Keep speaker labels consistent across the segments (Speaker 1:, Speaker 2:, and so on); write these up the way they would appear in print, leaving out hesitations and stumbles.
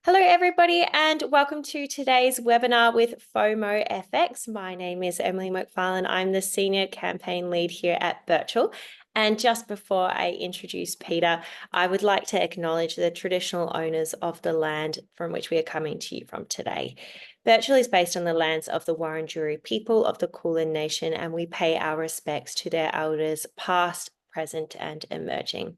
Speaker 1: Hello, everybody, and welcome to today's webinar with FOMOfx. My name is Emily McFarlane. I'm the Senior Campaign Lead here at Birchal. And just before I introduce Peter, I would like to acknowledge the traditional owners of the land from which we are coming to you from today. Birchal is based on the lands of the Wurundjeri people of the Kulin Nation, and we pay our respects to their elders past, present, and emerging.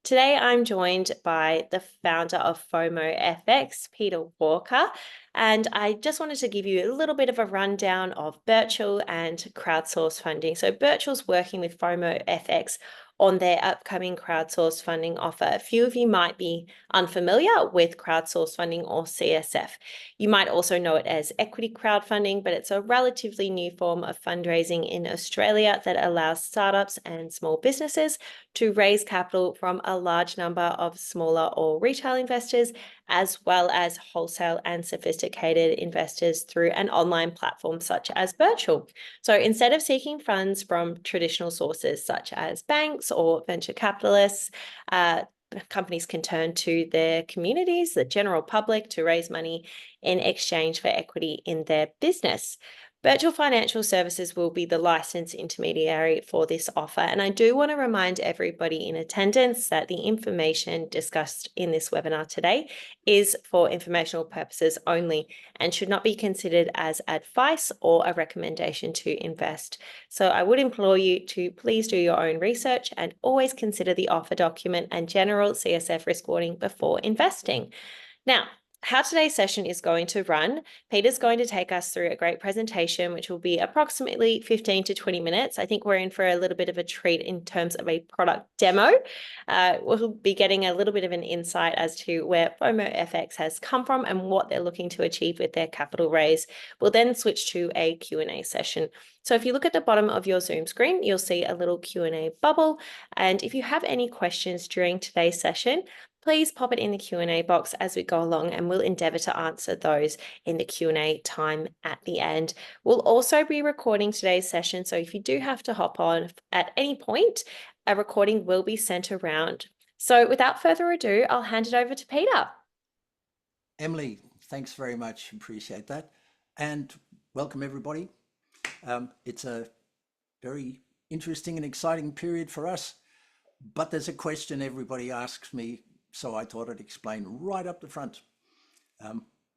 Speaker 1: Today, I'm joined by the founder of FOMOfx, Peter Walker, and I just wanted to give you a little bit of a rundown of Birchal and crowdsource funding. So Birchal's working with FOMOfx on their upcoming crowdsource funding offer. A few of you might be unfamiliar with crowdsource funding or CSF. You might also know it as equity crowdfunding, but it's a relatively new form of fundraising in Australia that allows startups and small businesses to raise capital from a large number of smaller or retail investors, as well as wholesale and sophisticated investors through an online platform such as Birchal. So instead of seeking funds from traditional sources such as banks or venture capitalists, companies can turn to their communities, the general public, to raise money in exchange for equity in their business. Birchal Financial Services will be the licensed intermediary for this offer, and I do want to remind everybody in attendance that the information discussed in this webinar today is for informational purposes only and should not be considered as advice or a recommendation to invest. So I would implore you to please do your own research and always consider the offer document and general CSF risk warning before investing. Now, how today's session is going to run, Peter's going to take us through a great presentation, which will be approximately 15 to 20 minutes. I think we're in for a little bit of a treat in terms of a product demo. We'll be getting a little bit of an insight as to where FOMOfx has come from and what they're looking to achieve with their capital raise. We'll then switch to a Q&A session. So if you look at the bottom of your Zoom screen, you'll see a little Q&A bubble. And if you have any questions during today's session, please pop it in the Q&A box as we go along, and we'll endeavour to answer those in the Q&A time at the end. We'll also be recording today's session, so if you do have to hop on at any point, a recording will be sent around. So without further ado, I'll hand it over to Peter.
Speaker 2: Emily, thanks very much. Appreciate that. And welcome, everybody. It's a very interesting and exciting period for us, but there's a question everybody asks me, so I thought I'd explain right up the front.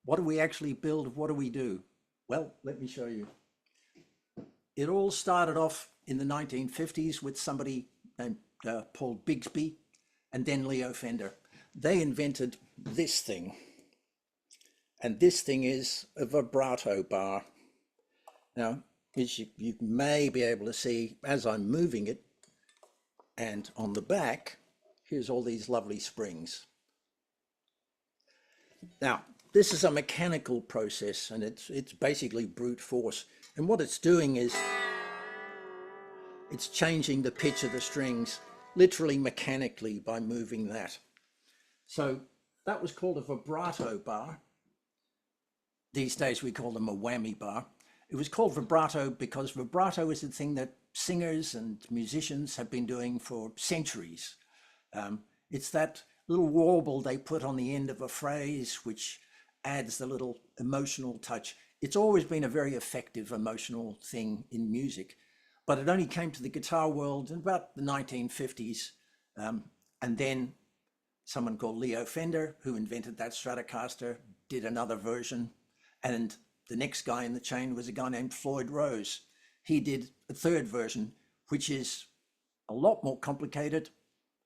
Speaker 2: What do we actually build? What do we do? Well, let me show you. It all started off in the 1950s with somebody named Paul Bigsby and then Leo Fender. They invented this thing. And this thing is a vibrato bar. Now, as you may be able to see as I'm moving it, and on the back, here's all these lovely springs. Now, this is a mechanical process, and it's basically brute force. And what it's doing is it's changing the pitch of the strings, literally mechanically, by moving that. So that was called a vibrato bar. These days we call them a whammy bar. It was called vibrato because vibrato is the thing that singers and musicians have been doing for centuries. It's that little warble they put on the end of a phrase, which adds the little emotional touch. It's always been a very effective emotional thing in music, but it only came to the guitar world in about the 1950s. And then someone called Leo Fender, who invented that Stratocaster, did another version. And the next guy in the chain was a guy named Floyd Rose. He did a third version, which is a lot more complicated,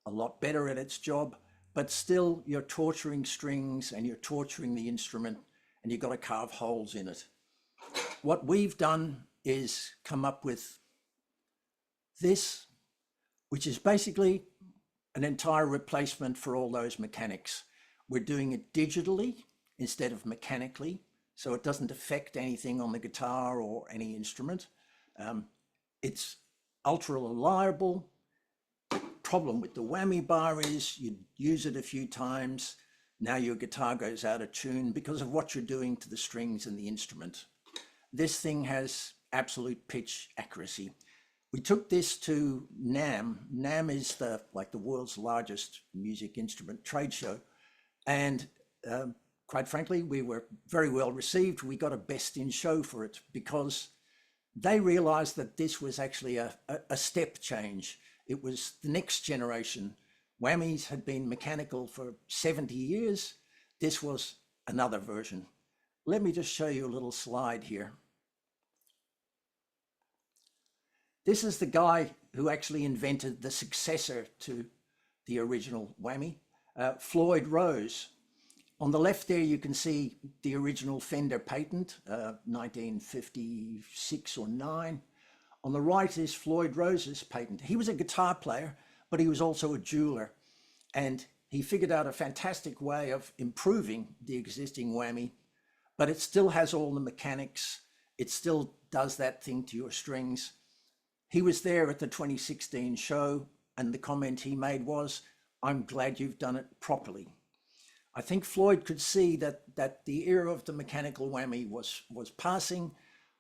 Speaker 2: a lot better at its job, but still you're torturing strings and you're torturing the instrument and you've got to carve holes in it. What we've done is come up with this, which is basically an entire replacement for all those mechanics. We're doing it digitally instead of mechanically, so it doesn't affect anything on the guitar or any instrument. It's ultra reliable. The problem with the whammy bar is you use it a few times, now your guitar goes out of tune because of what you're doing to the strings and the instrument. This thing has absolute pitch accuracy. We took this to NAMM. NAMM is like the world's largest music instrument trade show, and quite frankly, we were very well received. We got a best in show for it because they realized that this was actually a step change. It was the next generation. Whammies had been mechanical for 70 years. This was another version. Let me just show you a little slide here. This is the guy who actually invented the successor to the original whammy, Floyd Rose. On the left there, you can see the original Fender patent, 1956 or 9. On the right is Floyd Rose's patent. He was a guitar player, but he was also a jeweler. And he figured out a fantastic way of improving the existing whammy, but it still has all the mechanics. It still does that thing to your strings. He was there at the 2016 show, and the comment he made was, "I'm glad you've done it properly." I think Floyd could see that the era of the mechanical whammy was passing,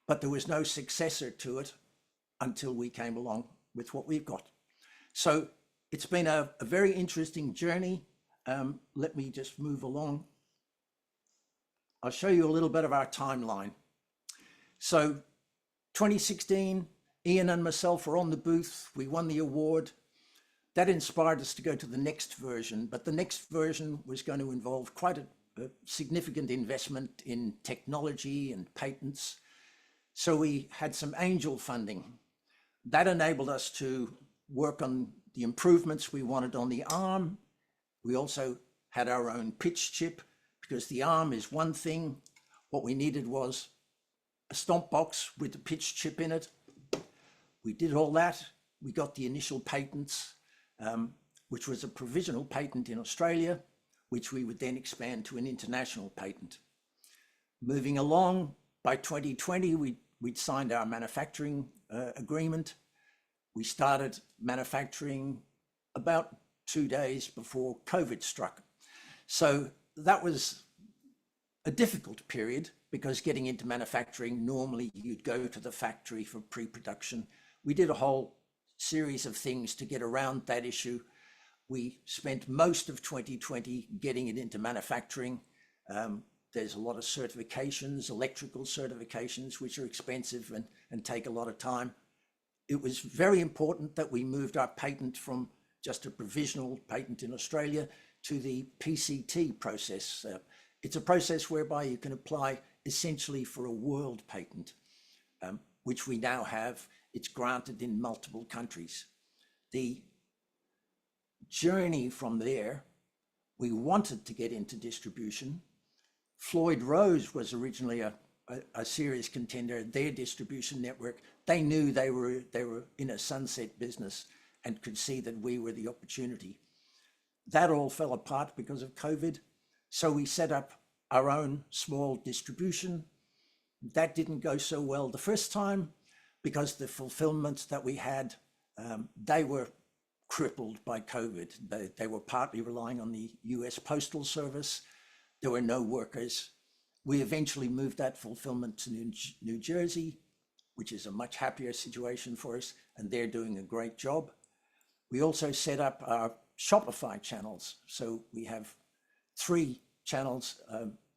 Speaker 2: but there was no successor to it until we came along with what we've got. So it's been a very interesting journey. Let me just move along. I'll show you a little bit of our timeline. So 2016, Ian and myself were on the booth. We won the award. That inspired us to go to the next version, but the next version was going to involve quite a significant investment in technology and patents. So we had some angel funding. That enabled us to work on the improvements we wanted on the arm. We also had our own pitch chip because the arm is one thing. What we needed was a stomp box with the pitch chip in it. We did all that. We got the initial patents, which was a provisional patent in Australia, which we would then expand to an international patent. Moving along, by 2020, we'd signed our manufacturing agreement. We started manufacturing about 2 days before COVID struck. So that was a difficult period because getting into manufacturing, normally you'd go to the factory for pre-production. We did a whole series of things to get around that issue. We spent most of 2020 getting it into manufacturing. There's a lot of certifications, electrical certifications, which are expensive and take a lot of time. It was very important that we moved our patent from just a provisional patent in Australia to the PCT process. It's a process whereby you can apply essentially for a world patent, which we now have. It's granted in multiple countries. The journey from there, we wanted to get into distribution. Floyd Rose was originally a serious contender. Their distribution network, they knew they were in a sunset business and could see that we were the opportunity. That all fell apart because of COVID. So we set up our own small distribution. That didn't go so well the first time because the fulfillments that we had, they were crippled by COVID. They were partly relying on the US Postal Service. There were no workers. We eventually moved that fulfillment to New Jersey, which is a much happier situation for us, and they're doing a great job. We also set up our Shopify channels. So we have 3 channels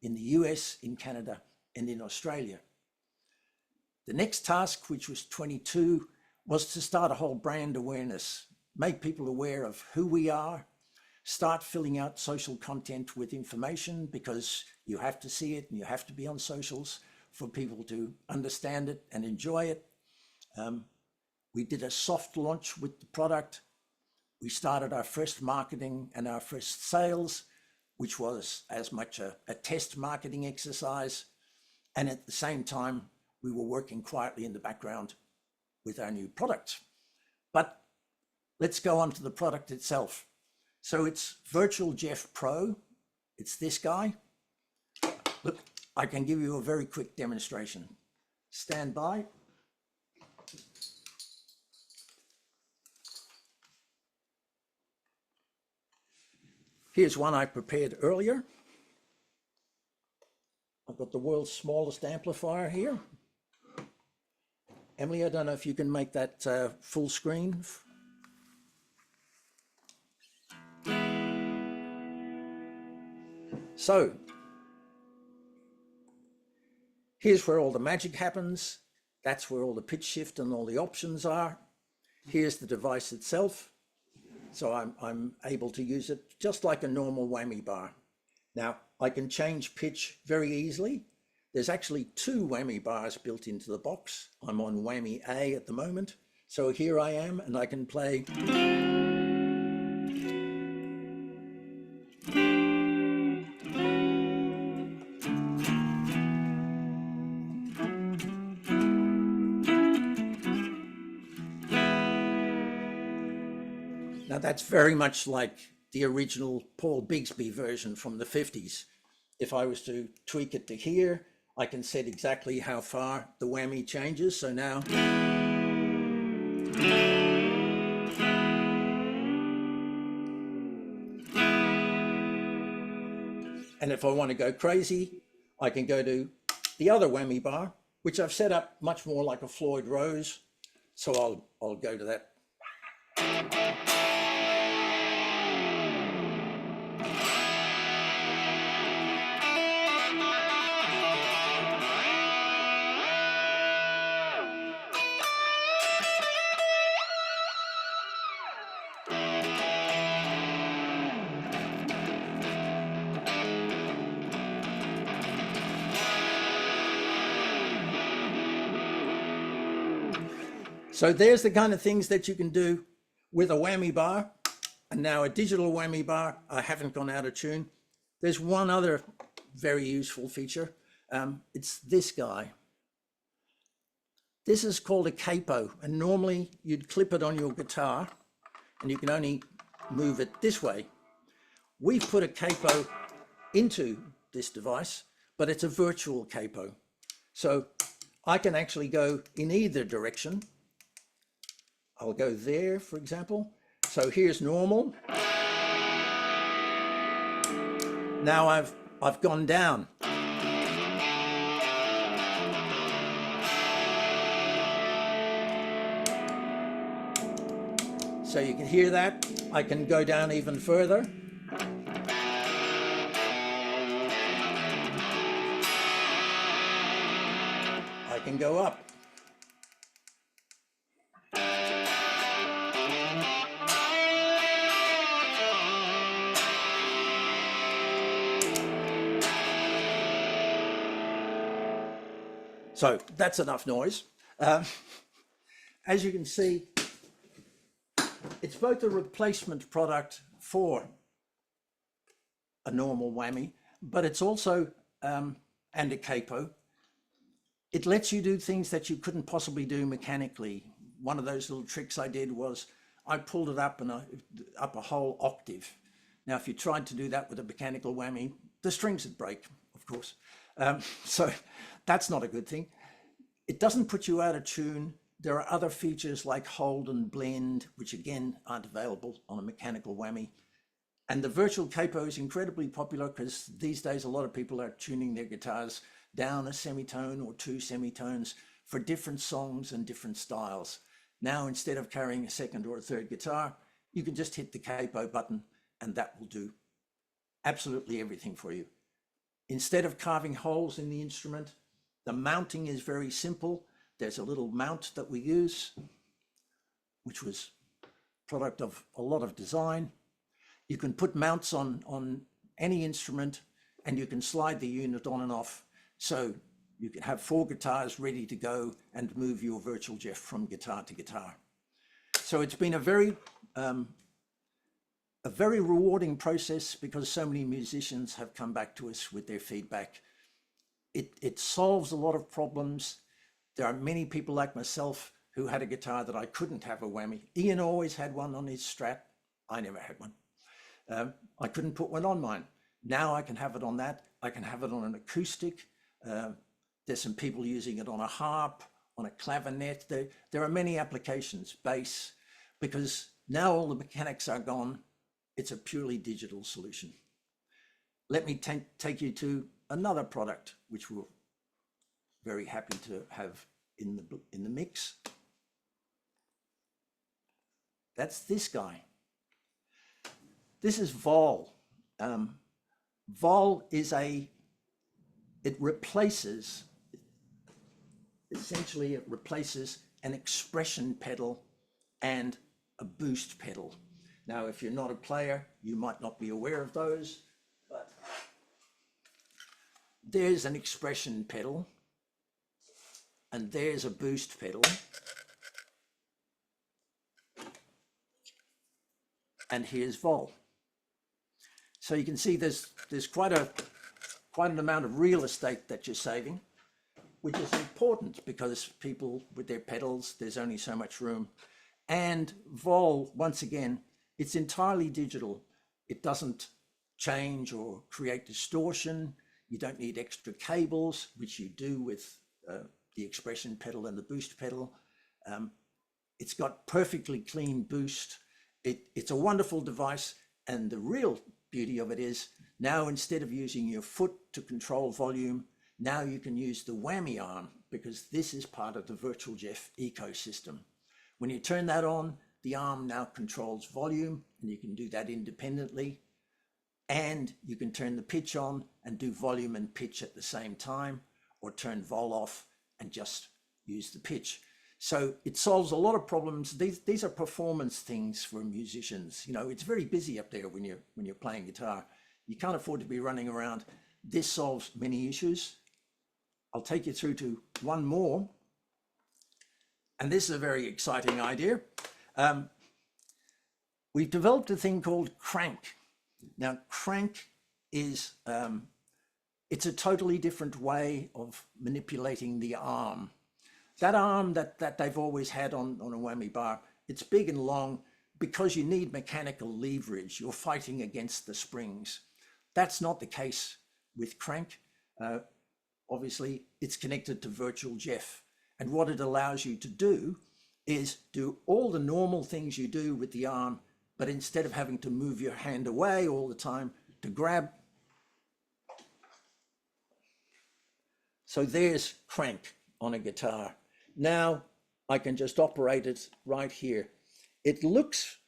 Speaker 2: in the US, in Canada, and in Australia. The next task, which was 22, was to start a whole brand awareness, make people aware of who we are, start filling out social content with information because you have to see it and you have to be on socials for people to understand it and enjoy it. We did a soft launch with the product. We started our first marketing and our first sales, which was as much a test marketing exercise. And at the same time, we were working quietly in the background with our new products. But let's go on to the product itself. So it's Virtual Jeff Pro. It's this guy. Look, I can give you a very quick demonstration. Stand by. Here's one I prepared earlier. I've got the world's smallest amplifier here. Emily, I don't know if you can make that full screen. So Here's where all the magic happens. That's where all the pitch shift and all the options are. Here's the device itself. So I'm able to use it just like a normal whammy bar. Now, I can change pitch very easily. There's actually 2 whammy bars built into the box. I'm on whammy A at the moment. So here I am, and I can play. Now that's very much like the original Paul Bigsby version from the 50s. If I was to tweak it to here, I can set exactly how far the whammy changes. So now. And if I want to go crazy, I can go to the other whammy bar, which I've set up much more like a Floyd Rose. So I'll go to that. So there's the kind of things that you can do with a whammy bar. And now a digital whammy bar. I haven't gone out of tune. There's one other very useful feature. It's this guy. This is called a capo, and normally you'd clip it on your guitar and you can only move it this way. We've put a capo into this device, but it's a virtual capo. So I can actually go in either direction. I'll go there, for example. So here's normal. Now I've gone down. So you can hear that. I can go down even further. I can go up. So that's enough noise. As you can see, it's both a replacement product for a normal whammy, but it's also, and a capo. It lets you do things that you couldn't possibly do mechanically. One of those little tricks I did was I pulled it up up a whole octave. Now, if you tried to do that with a mechanical whammy, the strings would break, of course. So that's not a good thing. It doesn't put you out of tune. There are other features like hold and blend, which again aren't available on a mechanical whammy. And the virtual capo is incredibly popular because these days a lot of people are tuning their guitars down a semitone or 2 semitones for different songs and different styles. Now, instead of carrying a second or a third guitar, you can just hit the capo button and that will do absolutely everything for you. Instead of carving holes in the instrument, the mounting is very simple. There's a little mount that we use, which was product of a lot of design. You can put mounts on any instrument and you can slide the unit on and off. So you can have 4 guitars ready to go and move your virtual Jeff from guitar to guitar. So it's been a very rewarding process because so many musicians have come back to us with their feedback. It solves a lot of problems. There are many people like myself who had a guitar that I couldn't have a whammy. Ian always had one on his Strat. I never had one. I couldn't put one on mine. Now I can have it on that. I can have it on an acoustic. There's some people using it on a harp, on a clavinet. There are many applications, bass, because now all the mechanics are gone. It's a purely digital solution. Let me take you to another product, which we're very happy to have in the mix. That's this guy. This is Vol. Vol is it replaces essentially it replaces an expression pedal and a boost pedal. Now, if you're not a player, you might not be aware of those, but there's an expression pedal and there's a boost pedal. And here's vol. So you can see there's quite an amount of real estate that you're saving, which is important because people with their pedals, there's only so much room. And vol, once again, it's entirely digital. It doesn't change or create distortion. You don't need extra cables, which you do with the expression pedal and the boost pedal. It's got perfectly clean boost. It's a wonderful device, and the real beauty of it is now instead of using your foot to control volume, now you can use the whammy arm because this is part of the Virtual Jeff ecosystem. When you turn that on, the arm now controls volume, and you can do that independently. And you can turn the pitch on and do volume and pitch at the same time, or turn vol off and just use the pitch. So it solves a lot of problems. These are performance things for musicians. You know, it's very busy up there when you're playing guitar. You can't afford to be running around. This solves many issues. I'll take you through to one more. And this is a very exciting idea. We've developed a thing called crank. Now, crank is, it's a totally different way of manipulating the arm. That arm that they've always had on a whammy bar, it's big and long because you need mechanical leverage. You're fighting against the springs. That's not the case with crank. Obviously, it's connected to Virtual Jeff. And what it allows you to do is do all the normal things you do with the arm, but instead of having to move your hand away all the time to grab. So there's crank on a guitar. Now I can just operate it right here. It looks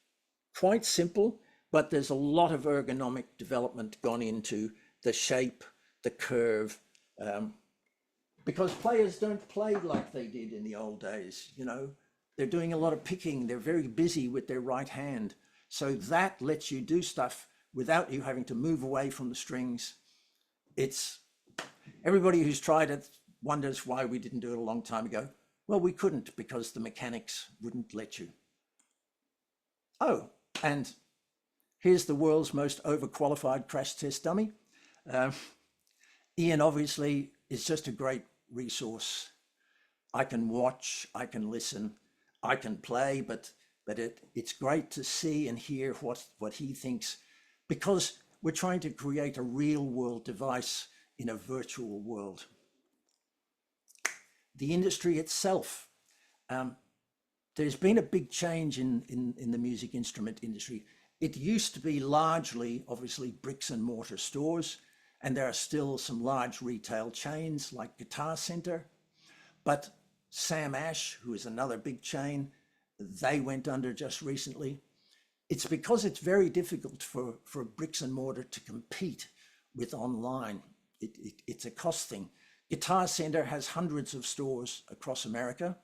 Speaker 2: quite simple, but there's a lot of ergonomic development gone into the shape, the curve, because players don't play like they did in the old days. You know, they're doing a lot of picking. They're very busy with their right hand. So that lets you do stuff without you having to move away from the strings. It's everybody who's tried it wonders why we didn't do it a long time ago. Well, we couldn't because the mechanics wouldn't let you. Oh, and here's the world's most overqualified crash test dummy. Ian obviously is just a great resource. I can watch, I can listen, I can play, but it's great to see and hear what he thinks, because we're trying to create a real world device in a virtual world. The industry itself, there's been a big change in the music instrument industry. It used to be largely, obviously, bricks and mortar stores, and there are still some large retail chains like Guitar Center, but Sam Ash, who is another big chain, they went under just recently. It's because it's very difficult for bricks and mortar to compete with online. It's a cost thing. Guitar Center has hundreds of stores across America.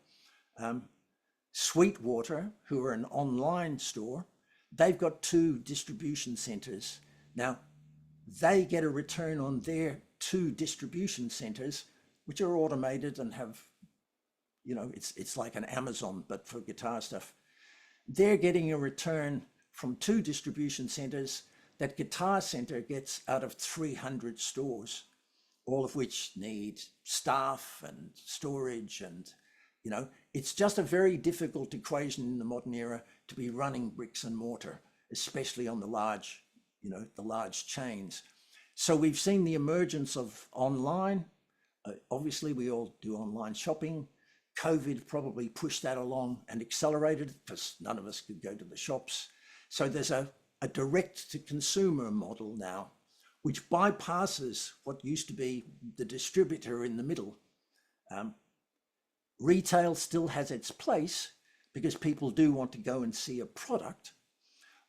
Speaker 2: Sweetwater, who are an online store, they've got 2 distribution centers. Now, they get a return on their 2 distribution centers, which are automated and have, you know, it's like an Amazon, but for guitar stuff. They're getting a return from 2 distribution centers that Guitar Center gets out of 300 stores, all of which need staff and storage, and, you know, it's just a very difficult equation in the modern era to be running bricks and mortar, especially on the large, you know, the large chains. So we've seen the emergence of online. Obviously, we all do online shopping. COVID probably pushed that along and accelerated it because none of us could go to the shops. So there's a direct to consumer model now, which bypasses what used to be the distributor in the middle. Retail still has its place because people do want to go and see a product,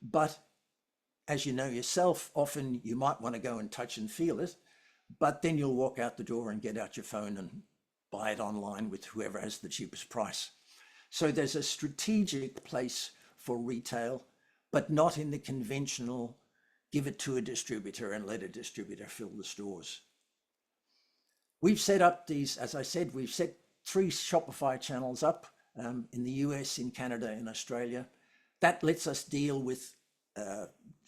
Speaker 2: but as you know yourself, often you might want to go and touch and feel it, but then you'll walk out the door and get out your phone and buy it online with whoever has the cheapest price. So there's a strategic place for retail, but not in the conventional give it to a distributor and let a distributor fill the stores. We've set up these, as I said, we've set 3 Shopify channels up in the US, in Canada, in Australia. That lets us deal with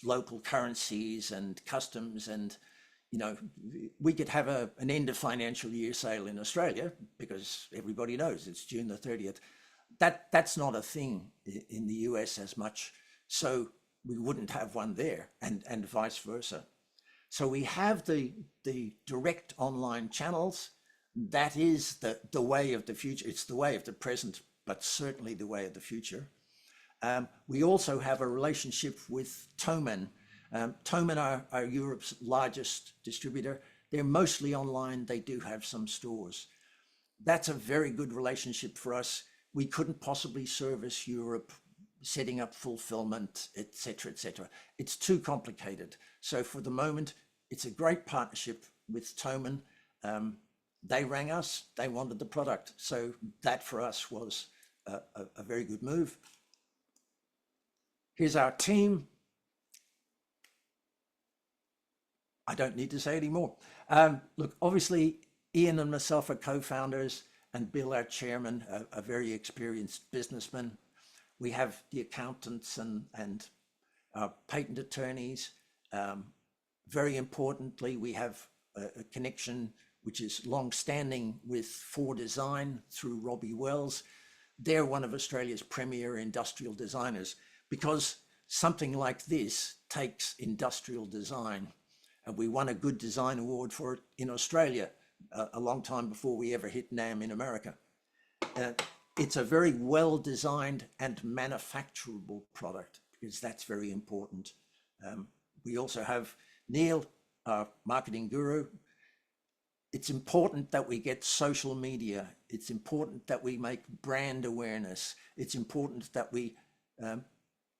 Speaker 2: local currencies and customs, and we could have an end of financial year sale in Australia because everybody knows it's June the 30th. That's not a thing in the US as much, so we wouldn't have one there, and vice versa. So we have the direct online channels. That is the way of the future. It's the way of the present, but certainly the way of the future. We also have a relationship with Thomann. Thomann are Europe's largest distributor. They're mostly online. They do have some stores. That's a very good relationship for us. We couldn't possibly service Europe, setting up fulfillment, etc., etc. It's too complicated. So for the moment, it's a great partnership with Thomann. They rang us, they wanted the product. So that for us was a very good move. Here's our team. I don't need to say any more. Look, obviously, Ian and myself are co-founders, and Bill, our chairman, a very experienced businessman. We have the accountants and patent attorneys. Very importantly, we have a connection which is long-standing with 4Design through Robbie Wells. They're one of Australia's premier industrial designers, because something like this takes industrial design. And we won a Good Design Award for it in Australia a long time before we ever hit NAM in America. It's a very well-designed and manufacturable product, because that's very important. We also have Neil, our marketing guru. It's important that we get social media. It's important that we make brand awareness. It's important that we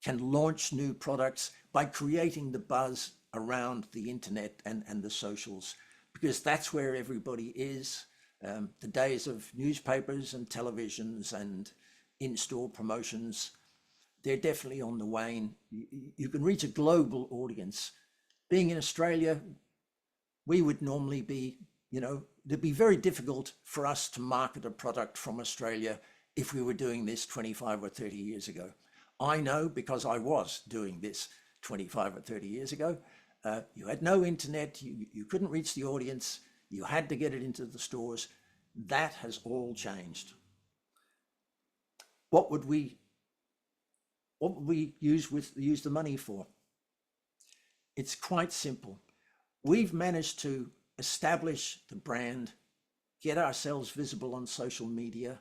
Speaker 2: can launch new products by creating the buzz around the internet and the socials, because that's where everybody is. The days of newspapers and televisions and in-store promotions, they're definitely on the wane. You can reach a global audience. Being in Australia, we would normally be, it'd be very difficult for us to market a product from Australia if we were doing this 25 or 30 years ago. I know, because I was doing this 25 or 30 years ago. You had no internet, you couldn't reach the audience, you had to get it into the stores. That has all changed. What would we use the money for? It's quite simple. We've managed to establish the brand, get ourselves visible on social media,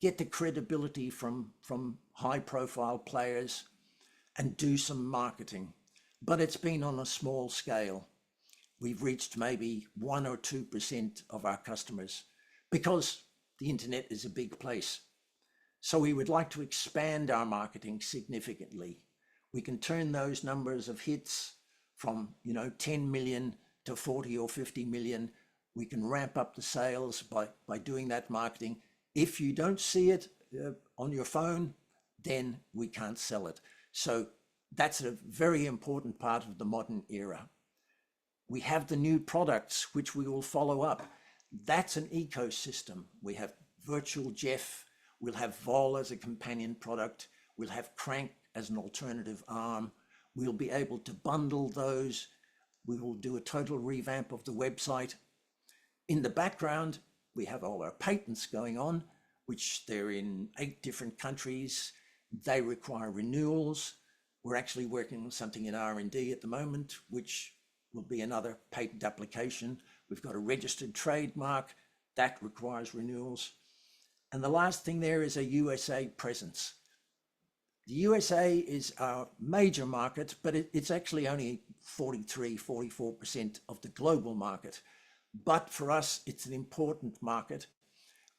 Speaker 2: get the credibility from high profile players, and do some marketing. But it's been on a small scale. We've reached maybe 1 or 2% of our customers, because the internet is a big place. So we would like to expand our marketing significantly. We can turn those numbers of hits from 10 million to 40 or 50 million. We can ramp up the sales by doing that marketing. If you don't see it on your phone, then we can't sell it. So that's a very important part of the modern era. We have the new products, which we will follow up. That's an ecosystem. We have Virtual Jeff, we'll have Vol as a companion product, we'll have Crank as an alternative arm. We'll be able to bundle those. We will do a total revamp of the website. In the background, we have all our patents going on, which they're in 8 different countries. They require renewals. We're actually working on something in R&D at the moment, which will be another patent application. We've got a registered trademark that requires renewals. And the last thing there is a USA presence. The USA is our major market, but it's actually only 43-44% of the global market. But for us, it's an important market.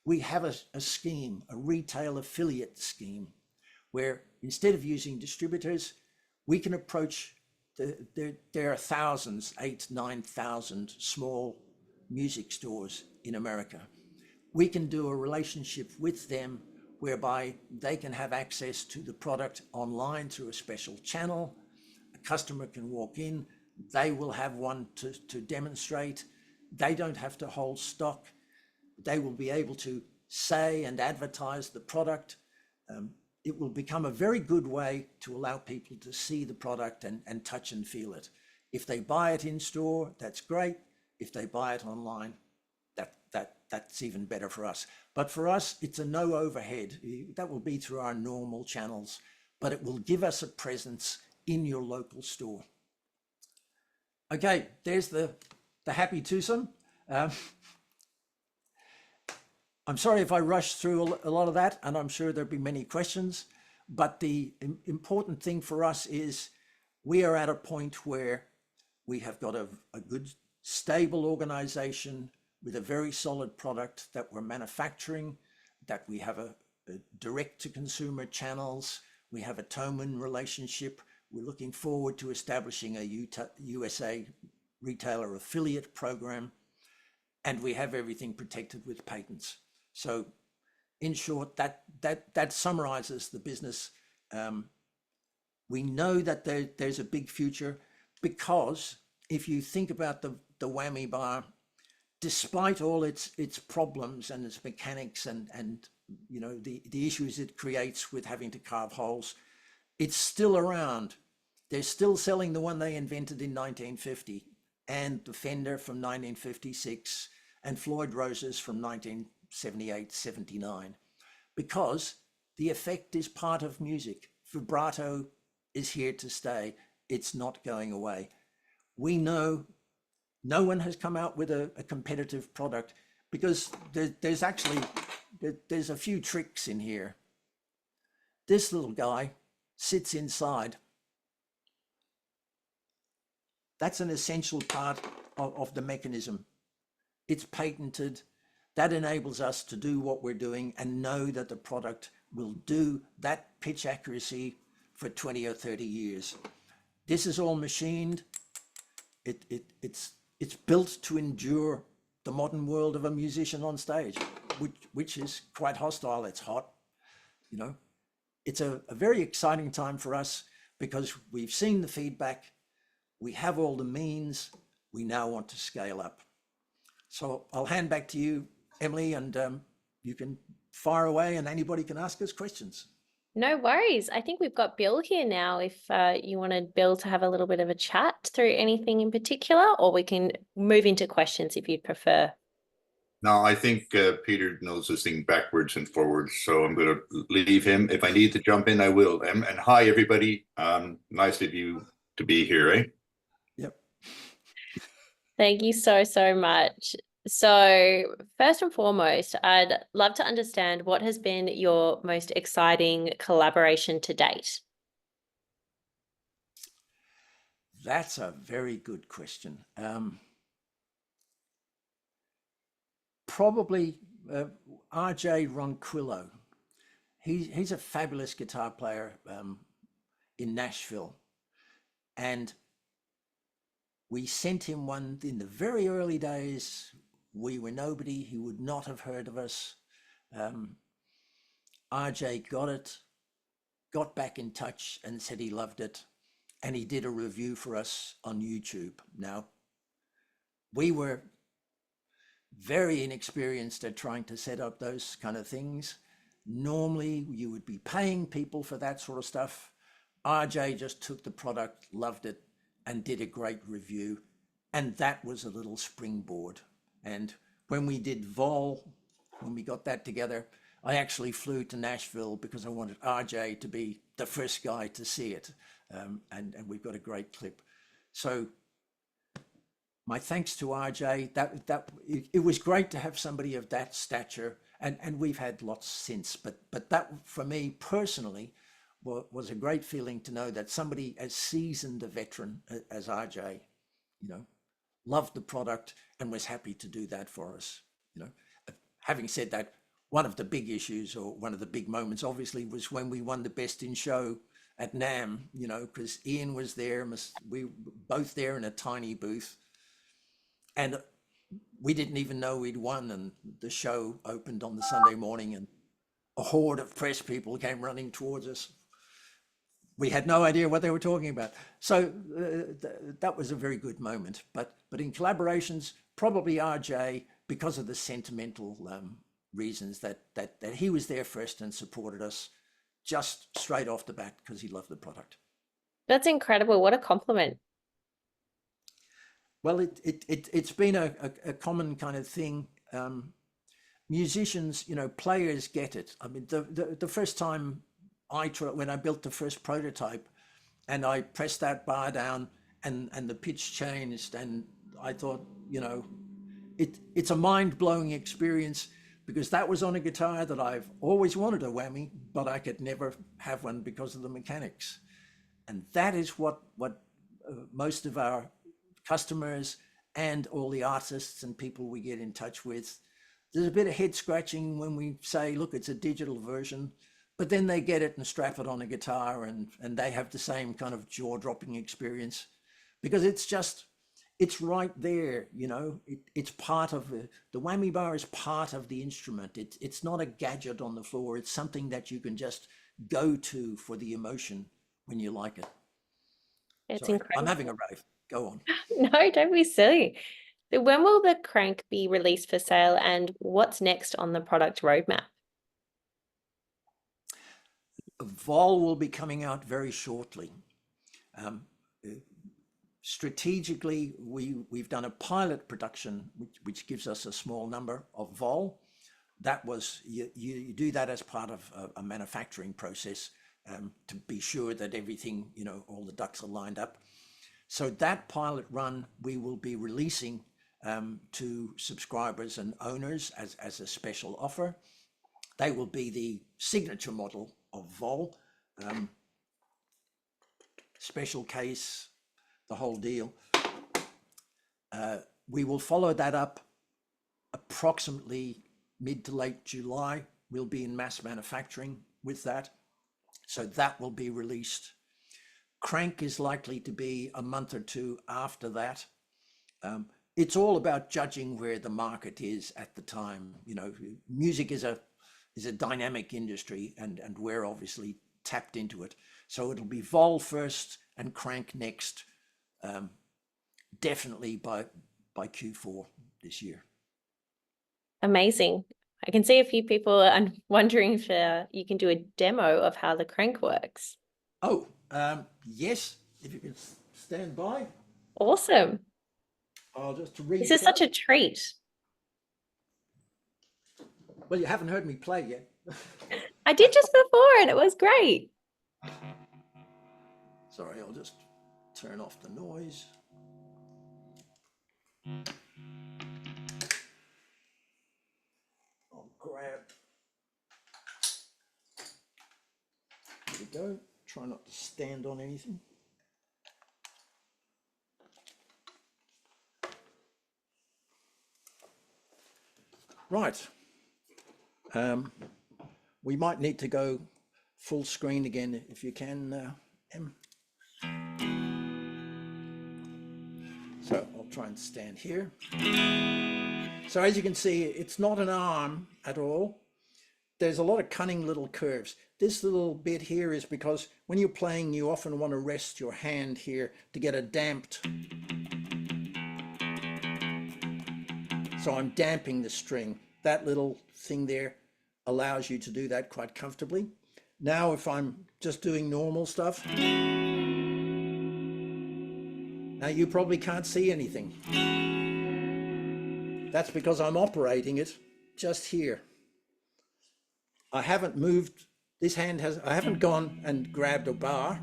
Speaker 2: We have a scheme, a retail affiliate scheme, where instead of using distributors, we can approach there are thousands, 8,000 to 9,000 small music stores in America. we can do a relationship with them whereby they can have access to the product online through a special channel. A customer can walk in, they will have one to demonstrate. They don't have to hold stock. They will be able to say and advertise the product. It will become a very good way to allow people to see the product and touch and feel it. If they buy it in store, that's great. If they buy it online, that's even better for us. But for us, it's a no overhead. That will be through our normal channels, but it will give us a presence in your local store. Okay, there's the happy twosome. I'm sorry if I rushed through a lot of that, and I'm sure there'll be many questions, but the important thing for us is we are at a point where we have got a good, stable organization with a very solid product that we're manufacturing, that we have a direct to consumer channels, we have a Thomann relationship. We're looking forward to establishing a USA retailer affiliate program, and we have everything protected with patents. So in short, that summarizes the business. We know that there's a big future, because if you think about the whammy bar, despite all its problems and its mechanics and you know the issues it creates with having to carve holes, it's still around. They're still selling the one they invented in 1950, and the Fender from 1956, and Floyd Roses from 1978, 79, because the effect is part of music. Vibrato is here to stay. It's not going away. We know no one has come out with a competitive product, because there's a few tricks in here. This little guy sits inside. That's an essential part of the mechanism. It's patented. That enables us to do what we're doing and know that the product will do that pitch accuracy for 20 or 30 years. This is all machined. It's built to endure the modern world of a musician on stage, which is quite hostile. It's hot, you know. It's a very exciting time for us, because we've seen the feedback. We have all the means. We now want to scale up. So I'll hand back to you, Emily, and you can fire away and anybody can ask us questions.
Speaker 1: No worries. I think we've got Bill here now. If you wanted Bill to have a little bit of a chat through anything in particular, or we can move into questions if you'd prefer.
Speaker 3: No, I think Peter knows this thing backwards and forwards, so I'm going to leave him. If I need to jump in, I will. And hi, everybody. Nice of you to be here, eh?
Speaker 2: Yep.
Speaker 1: Thank you so much. So first and foremost, I'd love to understand what has been your most exciting collaboration to date.
Speaker 2: That's a very good question. Probably RJ Ronquillo. He's a fabulous guitar player in Nashville, and we sent him one in the very early days. We were nobody. He would not have heard of us. RJ got it, got back in touch and said he loved it, and he did a review for us on YouTube. Now, we were very inexperienced at trying to set up those kind of things. Normally, you would be paying people for that sort of stuff. RJ just took the product, loved it, and did a great review. And that was a little springboard. And when we did Vol, when we got that together, I actually flew to Nashville because I wanted RJ to be the first guy to see it. And we've got a great clip. So my thanks to RJ. It was great to have somebody of that stature, and we've had lots since. But that, for me personally, was a great feeling to know that somebody as seasoned a veteran as RJ, you know, loved the product and was happy to do that for us. You know, having said that, one of the big issues, or one of the big moments, obviously, was when we won the Best in Show at NAMM. You know, because Ian was there, we were both there in a tiny booth. And we didn't even know we'd won, and the show opened on the Sunday morning, and a horde of press people came running towards us. We had no idea what they were talking about. So that was a very good moment. But in collaborations, probably RJ, because of the sentimental reasons that he was there first and supported us just straight off the bat because he loved the product.
Speaker 1: That's incredible. What a compliment.
Speaker 2: Well, it's been a common kind of thing. Musicians, players get it. I mean, the first time when I built the first prototype and I pressed that bar down and the pitch changed, and I thought, it's a mind-blowing experience, because that was on a guitar that I've always wanted a whammy, but I could never have one because of the mechanics. And that is what most of our customers and all the artists and people we get in touch with, there's a bit of head scratching when we say, look, it's a digital version, but then they get it and strap it on a guitar, and they have the same kind of jaw-dropping experience, because it's right there. It's part of the whammy bar is part of the instrument. It's not a gadget on the floor. It's something that you can just go to for the emotion when you like it.
Speaker 1: It's
Speaker 2: Sorry,
Speaker 1: incredible.
Speaker 2: I'm having a rave. Go on.
Speaker 1: No, don't be silly. So when will the crank be released for sale, and what's next on the product roadmap?
Speaker 2: Vol will be coming out very shortly. Strategically, we've done a pilot production, which gives us a small number of vol. That was, you do that as part of a manufacturing process to be sure that everything, all the ducks are lined up. So that pilot run, we will be releasing to subscribers and owners as a special offer. They will be the signature model of vol, special case, the whole deal. We will follow that up approximately mid to late July. We'll be in mass manufacturing with that. So that will be released. Crank is likely to be a month or two after that. It's all about judging where the market is at the time. Music is a dynamic industry, and we're obviously tapped into it. So it'll be vol first and crank next, definitely by Q4 this year.
Speaker 1: Amazing. I can see a few people are wondering if you can do a demo of how the crank works.
Speaker 2: Oh, yes, if you can stand by.
Speaker 1: Awesome.
Speaker 2: I'll just read.
Speaker 1: This is such a treat.
Speaker 2: Well, you haven't heard me play yet.
Speaker 1: I did just before, and it was great.
Speaker 2: Sorry, I'll just turn off the noise. I'll grab. There we go. Try not to stand on anything. Right. We might need to go full screen again if you can, Em. So I'll try and stand here. So as you can see, it's not an arm at all. There's a lot of cunning little curves. This little bit here is because when you're playing, you often want to rest your hand here to get a damped. So I'm damping the string. That little thing there allows you to do that quite comfortably. Now, if I'm just doing normal stuff, now you probably can't see anything. That's because I'm operating it just here. I haven't moved, I haven't gone and grabbed a bar.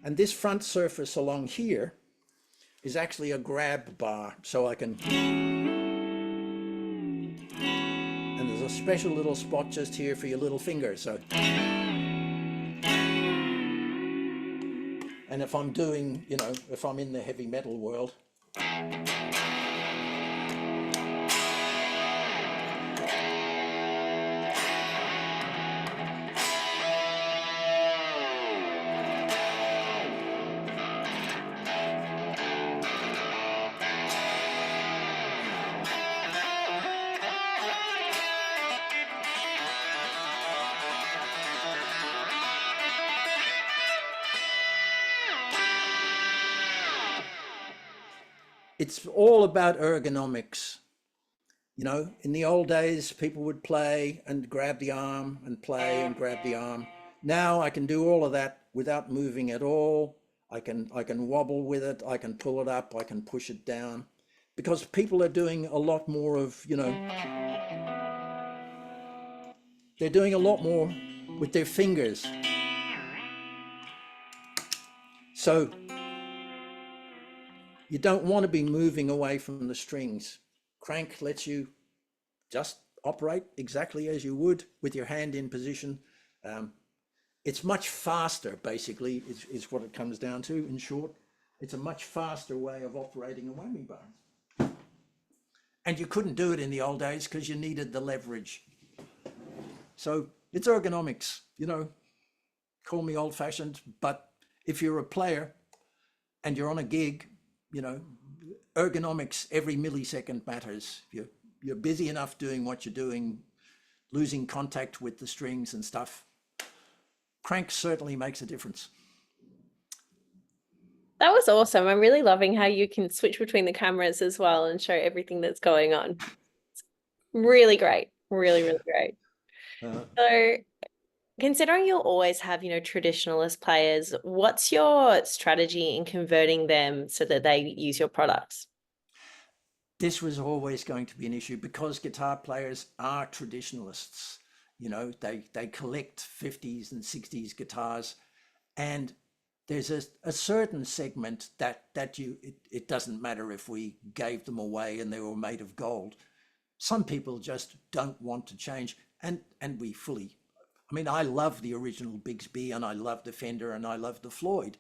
Speaker 2: And this front surface along here is actually a grab bar, so I can, and there's a special little spot just here for your little finger. So, and if I'm doing, if I'm in the heavy metal world, it's all about ergonomics. You know, in the old days, people would play and grab the arm and play and grab the arm. Now I can do all of that without moving at all. I can wobble with it. I can pull it up. I can push it down, because people are doing a lot more of, you know, they're doing a lot more with their fingers. So you don't want to be moving away from the strings. Crank lets you just operate exactly as you would with your hand in position. It's much faster, basically, is what it comes down to, in short. It's a much faster way of operating a whammy bar. And you couldn't do it in the old days because you needed the leverage. So it's ergonomics, you know, call me old fashioned, but if you're a player and you're on a gig, you know, ergonomics, every millisecond matters. You're busy enough doing what you're doing, losing contact with the strings and stuff. Crank certainly makes a difference.
Speaker 1: That was awesome. I'm really loving how you can switch between the cameras as well and show everything that's going on. It's really great. Really, really great. So considering you'll always have, traditionalist players, what's your strategy in converting them so that they use your products?
Speaker 2: This was always going to be an issue because guitar players are traditionalists. You know, they collect 50s and 60s guitars, and there's a certain segment that it doesn't matter if we gave them away and they were made of gold. Some people just don't want to change, and we fully, I mean, I love the original Bigsby and I love the Fender and I love the Floyd,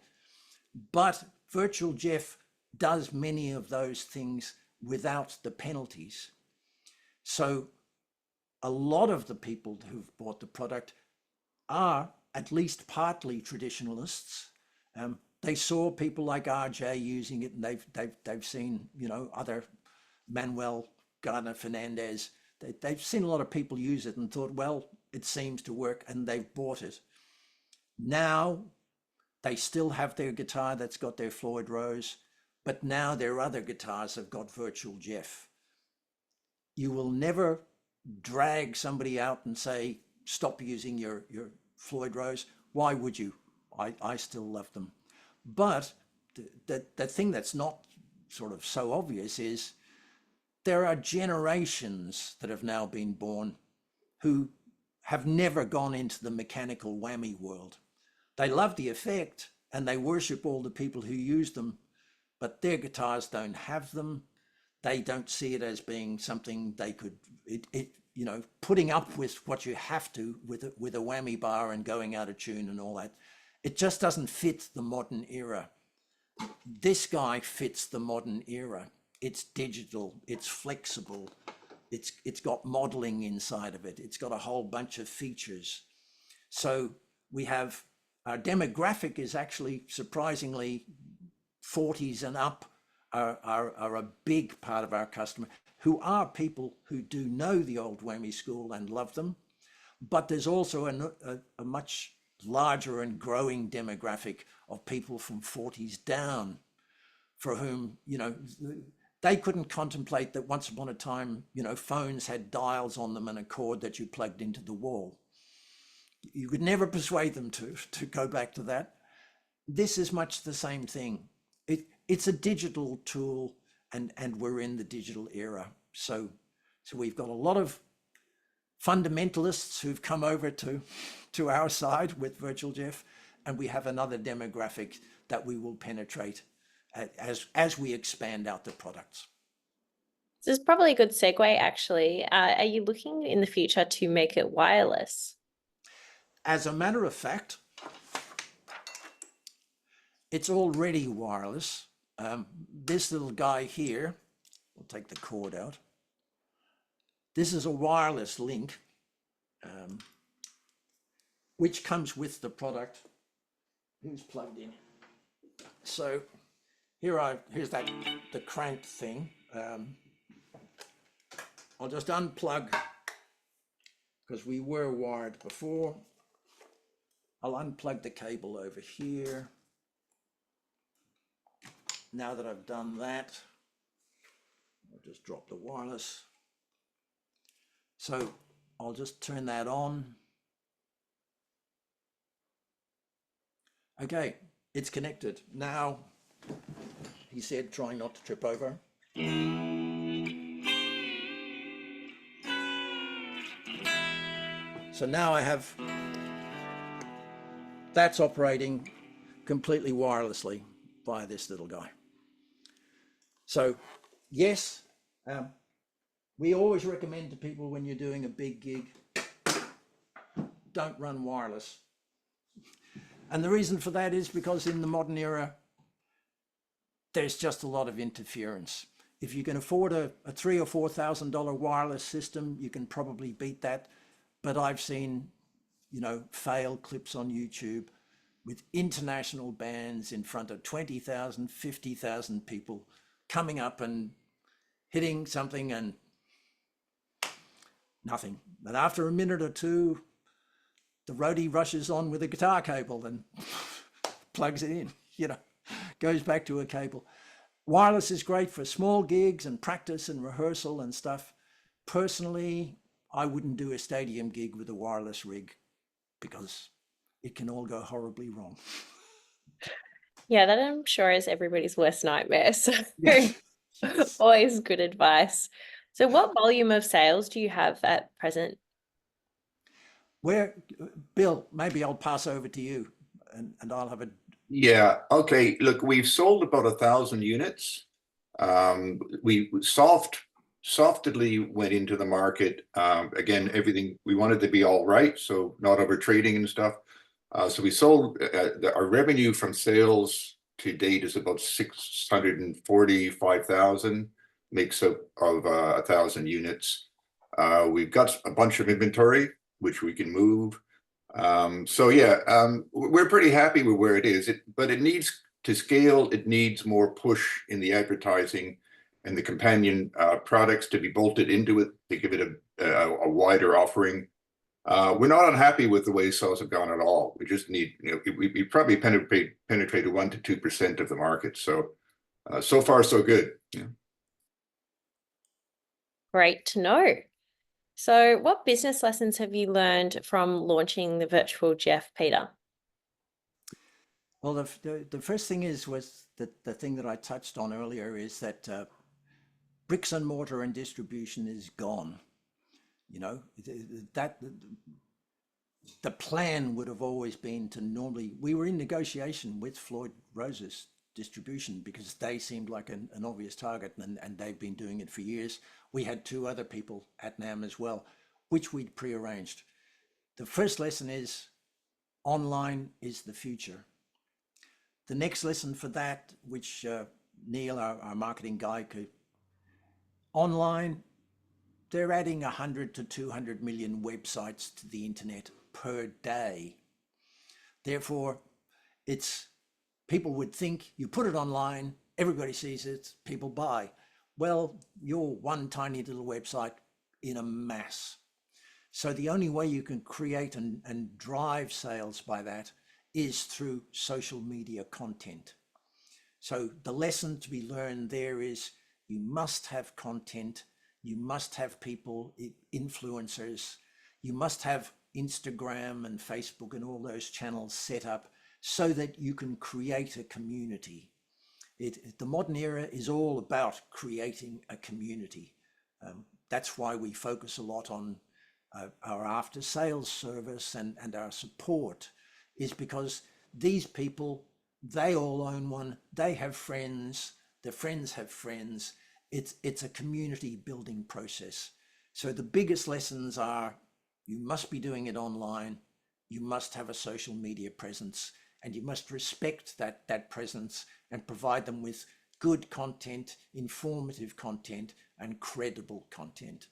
Speaker 2: but Virtual Jeff does many of those things without the penalties. So a lot of the people who've bought the product are at least partly traditionalists. They saw people like RJ using it, and they've seen, you know, other Manuel Gardner Fernandez. They've seen a lot of people use it and thought, well, it seems to work, and they've bought it. Now they still have their guitar that's got their Floyd Rose, but now their other guitars have got Virtual Jeff. You will never drag somebody out and say, stop using your Floyd Rose. Why would you? I still love them. But the thing that's not sort of so obvious is there are generations that have now been born who have never gone into the mechanical whammy world. They love the effect and they worship all the people who use them, but their guitars don't have them. They don't see it as being something they could, you know, putting up with what you have to with a whammy bar and going out of tune and all that. It just doesn't fit the modern era. This guy fits the modern era. It's digital, it's flexible, it's got modeling inside of it. It's got a whole bunch of features. So we have, our demographic is actually surprisingly 40s and up are a big part of our customer, who are people who do know the old whammy school and love them. But there's also a much larger and growing demographic of people from 40s down, for whom, you know, they couldn't contemplate that once upon a time, you know, phones had dials on them and a cord that you plugged into the wall. You could never persuade them to go back to that. This is much the same thing. It's a digital tool, and we're in the digital era. So we've got a lot of fundamentalists who've come over to our side with Virtual Jeff, and we have another demographic that we will penetrate as we expand out the products.
Speaker 1: This is probably a good segue, actually. Are you looking in the future to make it wireless?
Speaker 2: As a matter of fact, it's already wireless. This little guy here, we'll take the cord out. This is a wireless link, which comes with the product. Who's plugged in? So here's the crank thing. I'll just unplug, because we were wired before. I'll unplug the cable over here. Now that I've done that, I'll just drop the wireless. So I'll just turn that on. Okay, it's connected. Now, he said, trying not to trip over. So now I have, that's operating completely wirelessly via this little guy. So yes, we always recommend to people when you're doing a big gig, don't run wireless. And the reason for that is because in the modern era, there's just a lot of interference. If you can afford a $3,000 or $4,000 wireless system, you can probably beat that. But I've seen, you know, failed clips on YouTube with international bands in front of 20,000, 50,000 people coming up and hitting something and nothing. But after a minute or two, the roadie rushes on with a guitar cable and plugs it in, you know, goes back to a cable. Wireless is great for small gigs and practice and rehearsal and stuff. Personally, I wouldn't do a stadium gig with a wireless rig because it can all go horribly wrong.
Speaker 1: Yeah, that I'm sure is everybody's worst nightmare. So
Speaker 2: Yes.
Speaker 1: always good advice. So what volume of sales do you have at present?
Speaker 2: Where, Bill, maybe I'll pass over to you and I'll have a.
Speaker 3: Yeah, okay. Look, we've sold about 1,000 units. We softly went into the market. Again, everything we wanted to be all right, so not over trading and stuff. So we sold, our revenue from sales to date is about 645,000, mix of 1,000 units. We've got a bunch of inventory, which we can move. So yeah, we're pretty happy with where it is, but it needs to scale. It needs more push in the advertising and the companion products to be bolted into it to give it a wider offering. We're not unhappy with the way sales have gone at all. We just need, you know, we probably penetrated 1% to 2% of the market. So, so far so good. Yeah.
Speaker 1: Great to know. So what business lessons have you learned from launching the virtual Jeff, Peter?
Speaker 2: Well, the first thing was that the thing that I touched on earlier is that bricks and mortar and distribution is gone. You know, that the plan would have always been to normally, we were in negotiation with Floyd Rose's distribution because they seemed like an obvious target and they've been doing it for years. We had two other people at NAM as well, which we'd prearranged. The first lesson is online is the future. The next lesson for that, which Neil, our marketing guy, could, online, they're adding 100 to 200 million websites to the internet per day. Therefore, it's, people would think you put it online, everybody sees it, people buy. Well, you're one tiny little website in a mass. So the only way you can create and drive sales by that is through social media content. So the lesson to be learned there is you must have content, you must have people, influencers, you must have Instagram and Facebook and all those channels set up so that you can create a community. The modern era is all about creating a community. That's why we focus a lot on our after sales service and our support, is because these people, they all own one, they have friends, their friends have friends. It's a community building process. So the biggest lessons are you must be doing it online, you must have a social media presence, and you must respect that presence and provide them with good content, informative content, and credible content.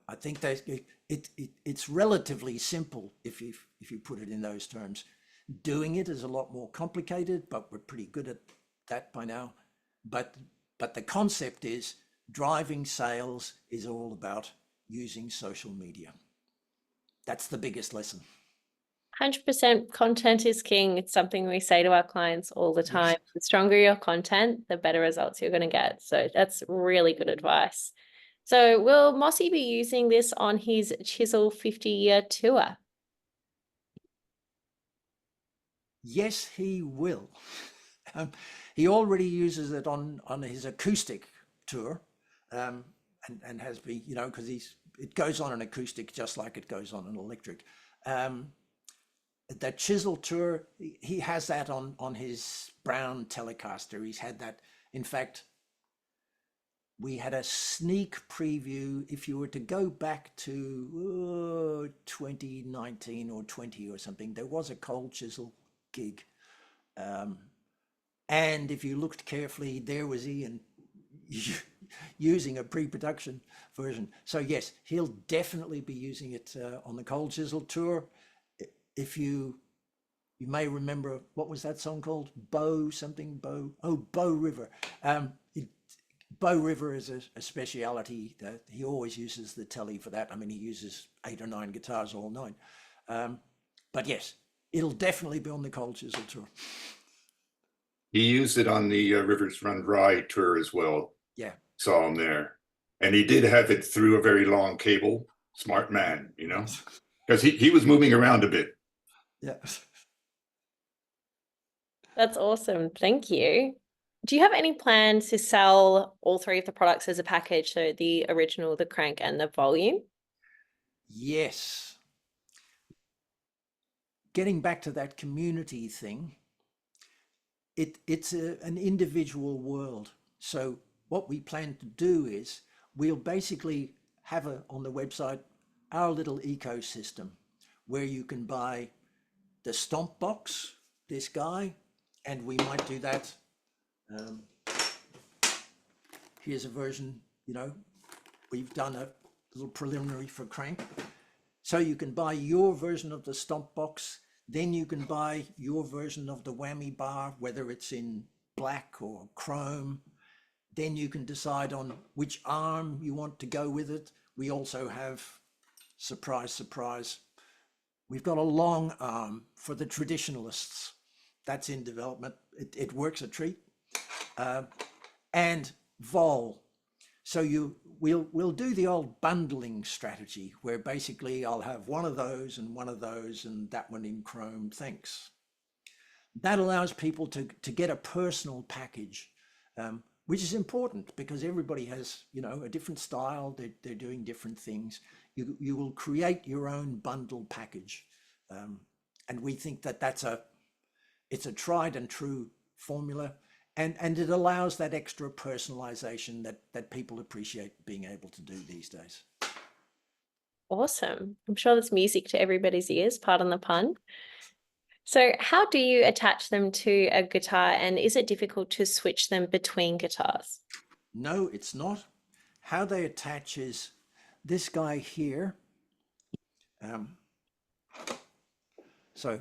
Speaker 2: I think that it's relatively simple if you put it in those terms. Doing it is a lot more complicated, but we're pretty good at that by now. But the concept is driving sales is all about using social media. That's the biggest lesson.
Speaker 1: 100% content is king. It's something we say to our clients all the time.
Speaker 2: Yes.
Speaker 1: The stronger your content, the better results you're going to get. So that's really good advice. So will Mossy be using this on his Chisel 50-year tour?
Speaker 2: Yes, he will. He already uses it on his acoustic tour, and has been, because it goes on an acoustic just like it goes on an electric. That Chisel tour, he has that on his Brown Telecaster. He's had that. In fact, we had a sneak preview. If you were to go back to 2019 or 20 or something, there was a Cold Chisel gig. And if you looked carefully, there was Ian using a pre-production version. So yes, he'll definitely be using it on the Cold Chisel tour. If you may remember, what was that song called? Bow River. Bow River is a speciality that he always uses the telly for that. I mean, he uses 8 or 9 guitars, all 9. But yes, it'll definitely be on the Cold Chisel tour.
Speaker 3: He used it on the Rivers Run Dry tour as well.
Speaker 2: Yeah.
Speaker 3: Saw him there. And he did have it through a very long cable. Smart man, because he was moving around a bit.
Speaker 2: Yeah.
Speaker 1: That's awesome. Thank you. Do you have any plans to sell all 3 of the products as a package? So the original, the crank, and the volume?
Speaker 2: Yes. Getting back to that community thing, it's an individual world. So what we plan to do is we'll basically have on the website our little ecosystem where you can buy the stomp box, this guy, and we might do that. Here's a version, we've done a little preliminary for crank. So you can buy your version of the stomp box, then you can buy your version of the whammy bar, whether it's in black or chrome. Then you can decide on which arm you want to go with it. We also have, surprise, surprise, we've got a long arm for the traditionalists. That's in development. It works a treat. And vol. So we'll do the old bundling strategy where basically I'll have one of those and that one in chrome. Thanks. That allows people to get a personal package, which is important because everybody has, a different style. They're doing different things. You will create your own bundle package. And we think that it's a tried and true formula. And it allows that extra personalization that people appreciate being able to do these days.
Speaker 1: Awesome. I'm sure that's music to everybody's ears, pardon the pun. So how do you attach them to a guitar, and is it difficult to switch them between guitars?
Speaker 2: No, it's not. How they attach is this guy here. So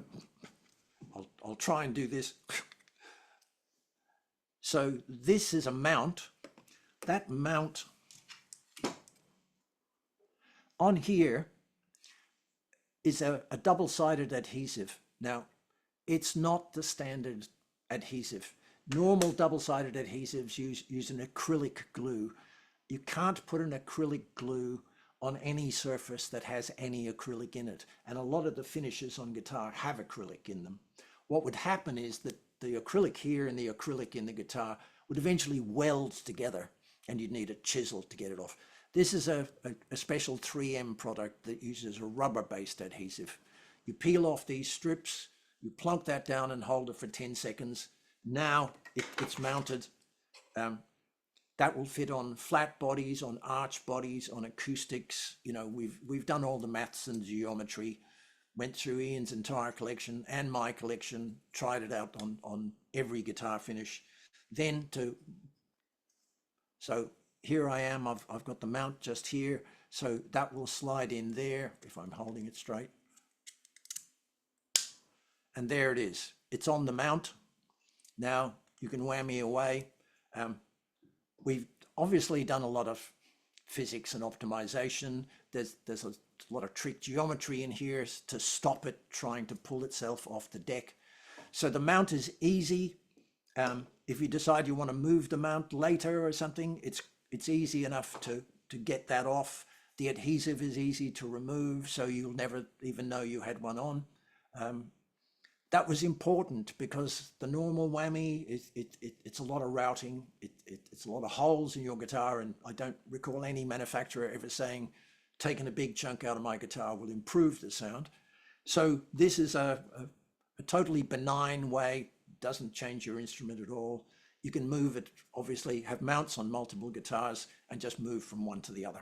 Speaker 2: I'll try and do this. So this is a mount. That mount on here is a double-sided adhesive. Now, it's not the standard adhesive. Normal double-sided adhesives use an acrylic glue. You can't put an acrylic glue on any surface that has any acrylic in it. And a lot of the finishes on guitar have acrylic in them. What would happen is that the acrylic here and the acrylic in the guitar would eventually weld together and you'd need a chisel to get it off. This is a special 3M product that uses a rubber-based adhesive. You peel off these strips, you plunk that down and hold it for 10 seconds. Now it's mounted. That will fit on flat bodies, on arch bodies, on acoustics. We've done all the maths and geometry. Went through Ian's entire collection and my collection, tried it out on every guitar finish. So here I am, I've got the mount just here. So that will slide in there if I'm holding it straight. And there it is. It's on the mount. Now you can whammy away. We've obviously done a lot of physics and optimization. There's of trick geometry in here to stop it trying to pull itself off the deck. So the mount is easy. If you decide you want to move the mount later or something, it's easy enough to get that off. The adhesive is easy to remove, so you'll never even know you had one on. That was important because the normal whammy it's a lot of routing, it's a lot of holes in your guitar, and I don't recall any manufacturer ever saying taking a big chunk out of my guitar will improve the sound. So this is a totally benign way, doesn't change your instrument at all. You can move it, obviously have mounts on multiple guitars and just move from one to the other.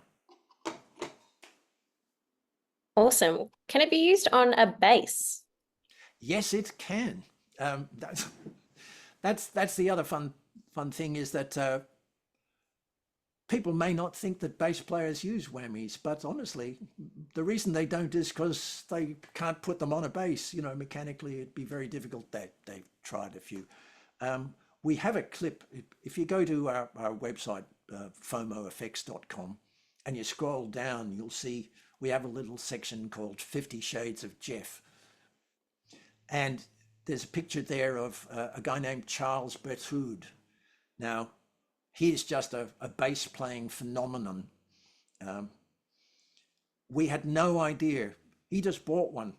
Speaker 1: Awesome. Can it be used on a bass?
Speaker 2: Yes, it can. That's the other fun thing is that people may not think that bass players use whammies, but honestly, the reason they don't is because they can't put them on a bass. You know, mechanically, it'd be very difficult. They've tried a few. We have a clip. If you go to our website, FOMOfx.com, and you scroll down, you'll see we have a little section called 50 Shades of Jeff. And there's a picture there of a guy named Charles Birchal. Now, he's just a bass playing phenomenon. We had no idea. He just bought one.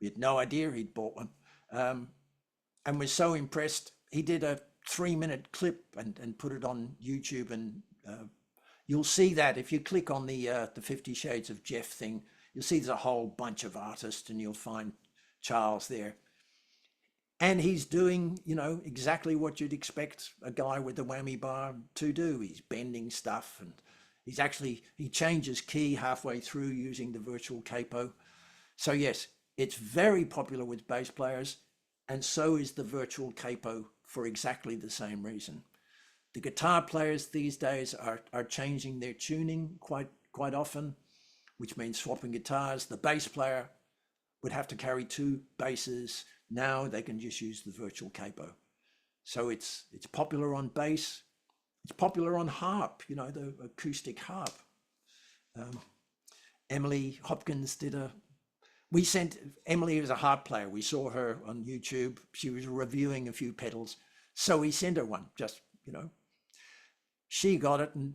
Speaker 2: We had no idea he'd bought one. And was so impressed. He did a 3-minute clip and put it on YouTube, and you'll see that if you click on the 50 Shades of Jeff thing, you'll see there's a whole bunch of artists, and you'll find Charles there. And he's doing, you know, exactly what you'd expect a guy with the whammy bar to do. He's bending stuff, and he changes key halfway through using the virtual capo. So yes, it's very popular with bass players, and so is the virtual capo for exactly the same reason. The guitar players these days are changing their tuning quite often, which means swapping guitars. The bass player would have to carry 2 basses. Now they can just use the virtual capo. So it's popular on bass. It's popular on harp, you know, the acoustic harp. Emily Hopkins Emily is a harp player. We saw her on YouTube. She was reviewing a few pedals. So we sent her one, just, you know. She got it, and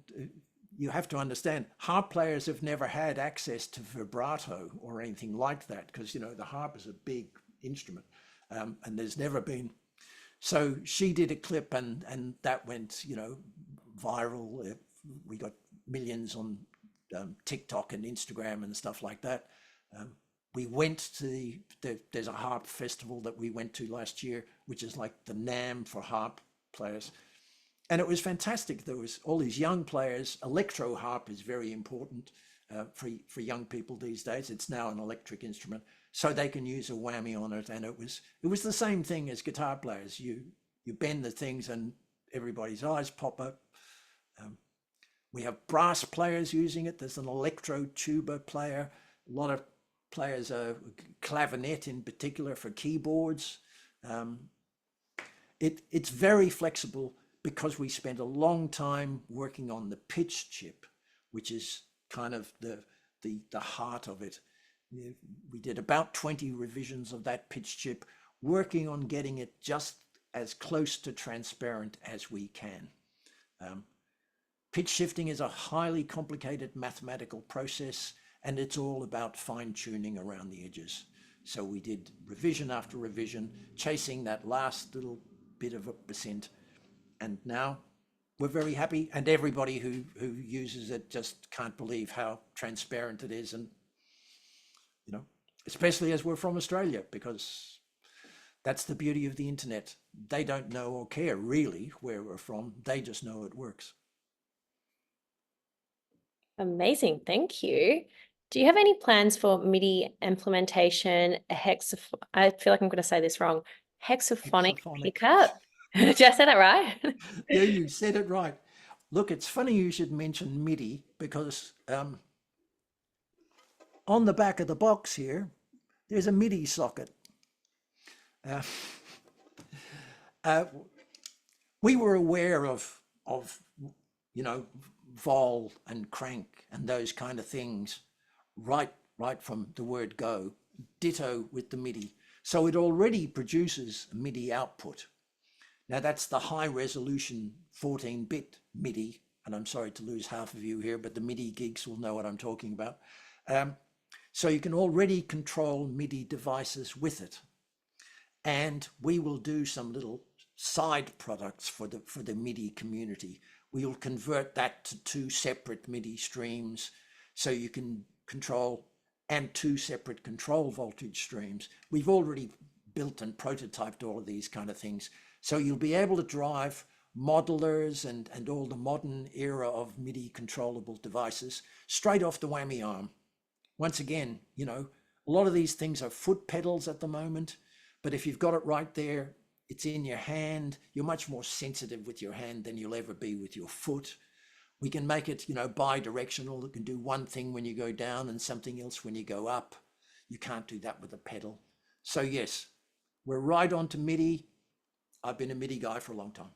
Speaker 2: you have to understand, harp players have never had access to vibrato or anything like that, because, you know, the harp is a big instrument, and there's never been. So she did a clip, and that went, you know, viral. We got millions on TikTok and Instagram and stuff like that. We went to there's a harp festival that we went to last year, which is like the NAMM for harp players. And it was fantastic. There was all these young players. Electro harp is very important for young people these days. It's now an electric instrument, so they can use a whammy on it. And it was the same thing as guitar players. You bend the things and everybody's eyes pop up. We have brass players using it. There's an electro tuba player. A lot of players clavinet in particular for keyboards. It's very flexible, because we spent a long time working on the pitch chip, which is kind of the heart of it. We did about 20 revisions of that pitch chip, working on getting it just as close to transparent as we can. Pitch shifting is a highly complicated mathematical process, and it's all about fine tuning around the edges. So we did revision after revision, chasing that last little bit of a percent. And now we're very happy, and everybody who uses it just can't believe how transparent it is. And, you know, especially as we're from Australia, because that's the beauty of the internet. They don't know or care really where we're from. They just know it works.
Speaker 1: Amazing. Thank you. Do you have any plans for MIDI implementation, I feel like I'm going to say this wrong, hexaphonic pickup? Did I say that right?
Speaker 2: Yeah, you said it right. Look, it's funny you should mention MIDI, because on the back of the box here, there's a MIDI socket. We were aware of you know, vol and crank and those kind of things right from the word go. Ditto with the MIDI. So it already produces a MIDI output. Now that's the high resolution 14-bit MIDI, and I'm sorry to lose half of you here, but the MIDI geeks will know what I'm talking about. So you can already control MIDI devices with it. And we will do some little side products for the MIDI community. We'll convert that to 2 separate MIDI streams, so you can control, and 2 separate control voltage streams. We've already built and prototyped all of these kind of things. So you'll be able to drive modelers and all the modern era of MIDI controllable devices straight off the whammy arm. Once again, you know, a lot of these things are foot pedals at the moment, but if you've got it right there, it's in your hand. You're much more sensitive with your hand than you'll ever be with your foot. We can make it, you know, bi-directional. It can do one thing when you go down and something else when you go up. You can't do that with a pedal. So yes, we're right on to MIDI. I've been a MIDI guy for a long time.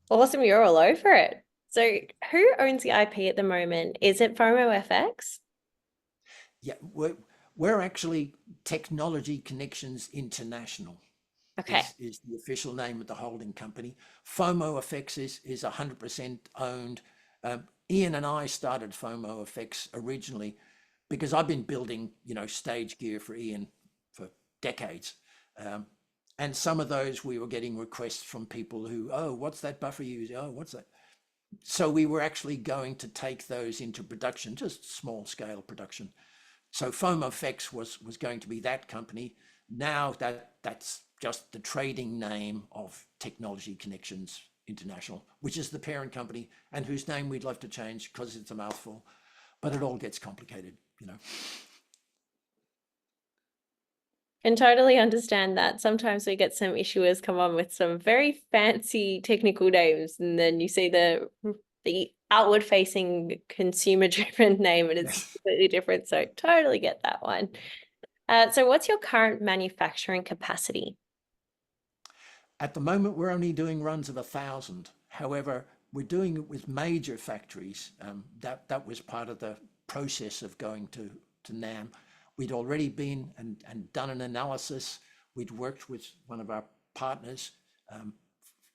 Speaker 1: Awesome, you're all over it. So who owns the IP at the moment? Is it FOMOfx?
Speaker 2: Yeah, we're actually Technology Connections International.
Speaker 1: Okay.
Speaker 2: Is the official name of the holding company. FOMOfx is 100% owned. Ian and I started FOMOfx originally because I've been building, you know, stage gear for Ian for decades. And some of those we were getting requests from people who, oh, what's that buffer you use? Oh, what's that? So we were actually going to take those into production, just small scale production. So FOMOfx was going to be that company. Now that's just the trading name of Technology Connections International, which is the parent company and whose name we'd love to change because it's a mouthful, but it all gets complicated, you know.
Speaker 1: Can totally understand that. Sometimes we get some issuers come on with some very fancy technical names, and then you see the outward facing consumer driven name and it's completely different. So totally get that one. So what's your current manufacturing capacity?
Speaker 2: At the moment, we're only doing runs of 1,000. However, we're doing it with major factories. That was part of the process of going to NAM. We'd already been and done an analysis. We'd worked with one of our partners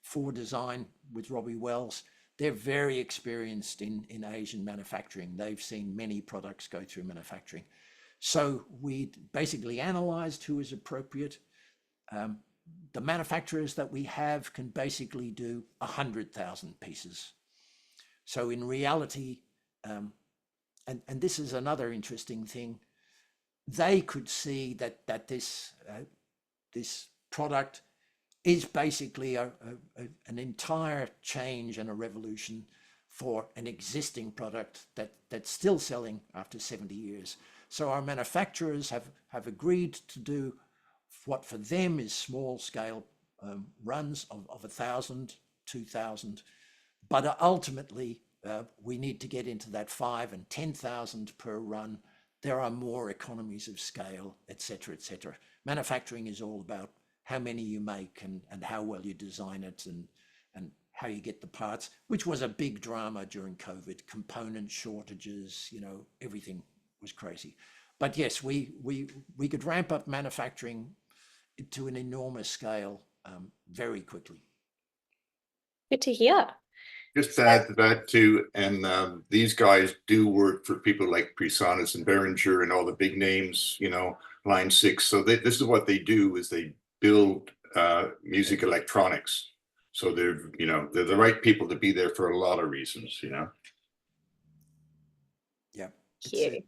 Speaker 2: for design with Robbie Wells. They're very experienced in Asian manufacturing. They've seen many products go through manufacturing. So we basically analyzed who is appropriate. The manufacturers that we have can basically do 100,000 pieces. So in reality, and this is another interesting thing, they could see that this product is basically an entire change and a revolution for an existing product that's still selling after 70 years. So our manufacturers have agreed to do what for them is small scale runs of 1,000, 2,000, but ultimately we need to get into that 5,000 and 10,000 per run. There are more economies of scale, etc., etc. Manufacturing is all about how many you make and how well you design it and how you get the parts, which was a big drama during COVID. Component shortages, you know, everything was crazy. But yes, we could ramp up manufacturing to an enormous scale very quickly.
Speaker 1: Good to hear.
Speaker 3: Just to add to that too, and these guys do work for people like Presonus and Behringer and all the big names, you know, Line 6. So this is what they do, is they build music electronics. So they're the right people to be there for a lot of reasons, you know.
Speaker 2: Yeah.
Speaker 1: Cute.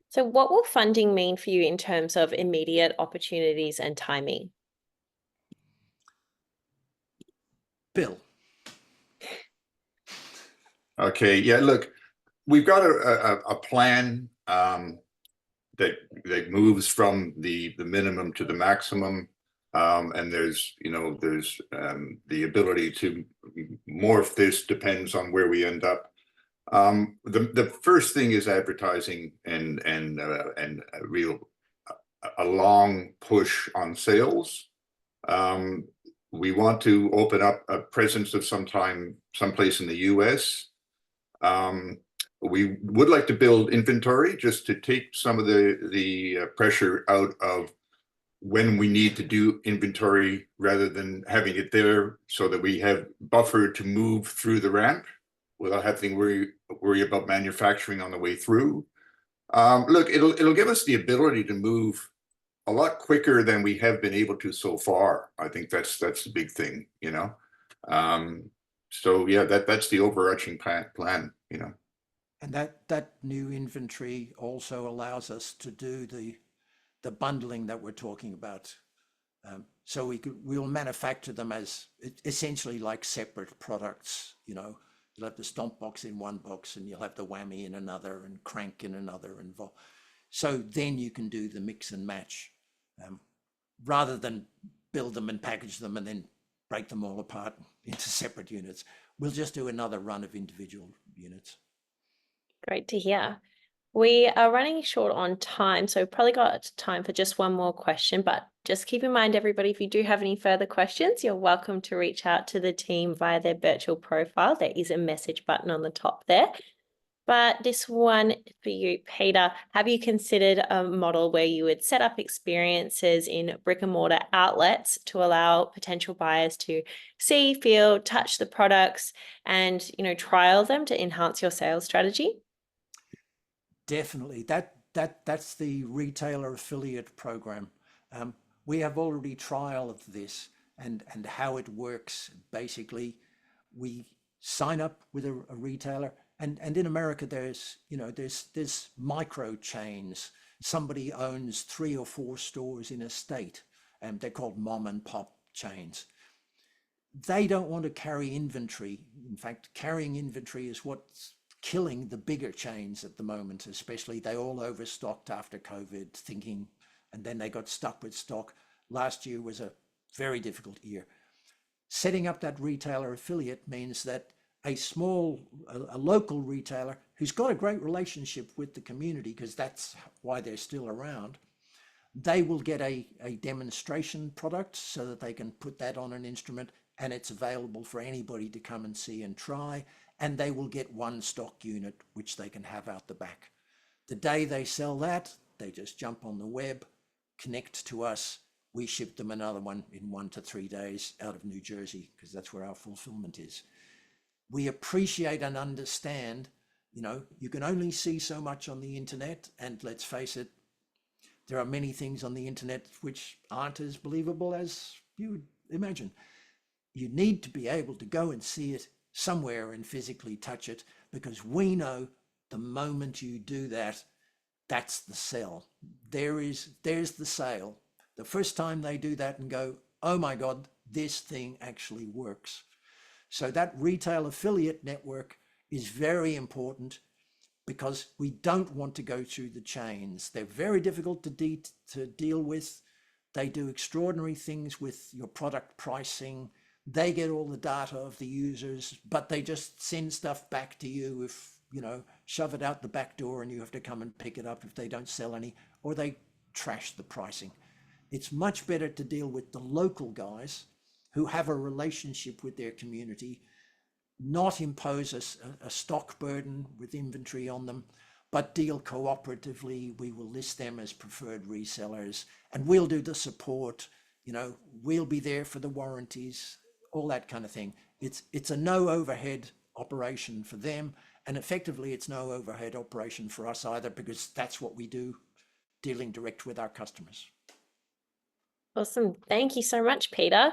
Speaker 1: So what will funding mean for you in terms of immediate opportunities and timing?
Speaker 2: Bill.
Speaker 3: Okay, yeah, look, we've got a plan that moves from the minimum to the maximum, and there's the ability to morph this, depends on where we end up. The first thing is advertising and a long push on sales. We want to open up a presence of someplace in the US. We would like to build inventory just to take some of the pressure out of when we need to do inventory rather than having it there, so that we have buffer to move through the ramp without having to worry about manufacturing on the way through. Look, it'll give us the ability to move a lot quicker than we have been able to so far. I think that's the big thing, you know. So yeah, that's the overarching plan, you know.
Speaker 2: And that new inventory also allows us to do the bundling that we're talking about. So we'll manufacture them as essentially like separate products. You know, you'll have the stomp box in one box, and you'll have the whammy in another, and crank in another, and so then you can do the mix and match, rather than build them and package them and then break them all apart into separate units. We'll just do another run of individual units.
Speaker 1: Great to hear. We are running short on time, so we've probably got time for just one more question, but just keep in mind, everybody, if you do have any further questions, you're welcome to reach out to the team via their Birchal profile. There is a message button on the top there. But this one for you, Peter, have you considered a model where you would set up experiences in brick and mortar outlets to allow potential buyers to see, feel, touch the products and, trial them to enhance your sales strategy?
Speaker 2: Definitely. That's the retailer affiliate program. We have already trialed this and how it works. Basically, we sign up with a retailer, and in America there's micro chains. Somebody owns 3 or 4 stores in a state, and they're called mom and pop chains. They don't want to carry inventory. In fact, carrying inventory is what's killing the bigger chains at the moment, especially. They all overstocked after COVID, thinking, and then they got stuck with stock. Last year was a very difficult year. Setting up that retailer affiliate means that a local retailer who's got a great relationship with the community, because that's why they're still around, they will get a demonstration product so that they can put that on an instrument, and it's available for anybody to come and see and try. And they will get one stock unit, which they can have out the back. The day they sell that, they just jump on the web, connect to us. We ship them another one in 1 to 3 days out of New Jersey, because that's where our fulfillment is. We appreciate and understand, you can only see so much on the internet, and let's face it, there are many things on the internet which aren't as believable as you would imagine. You need to be able to go and see it somewhere and physically touch it, because we know the moment you do that, that's the sell. There's the sale. The first time they do that and go, oh my God, this thing actually works. So that retail affiliate network is very important, because we don't want to go through the chains. They're very difficult to deal with. They do extraordinary things with your product pricing. They get all the data of the users, but they just send stuff back to you if, shove it out the back door and you have to come and pick it up if they don't sell any, or they trash the pricing. It's much better to deal with the local guys who have a relationship with their community, not impose a stock burden with inventory on them, but deal cooperatively. We will list them as preferred resellers, and we'll do the support. We'll be there for the warranties, all that kind of thing. It's a no overhead operation for them, and effectively it's no overhead operation for us either, because that's what we do, dealing direct with our customers.
Speaker 1: Awesome. Thank you so much, Peter.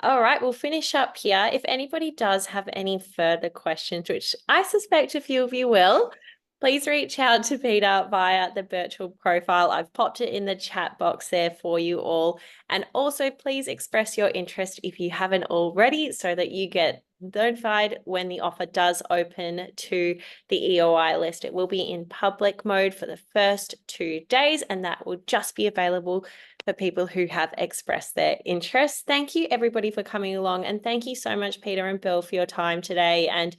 Speaker 1: All right, we'll finish up here. If anybody does have any further questions, which I suspect a few of you will, please reach out to Peter via the Birchal profile. I've popped it in the chat box there for you all. And also please express your interest if you haven't already, so that you get notified when the offer does open to the EOI list. It will be in public mode for the first 2 days, and that will just be available for people who have expressed their interest. Thank you everybody for coming along, and thank you so much, Peter and Bill, for your time today and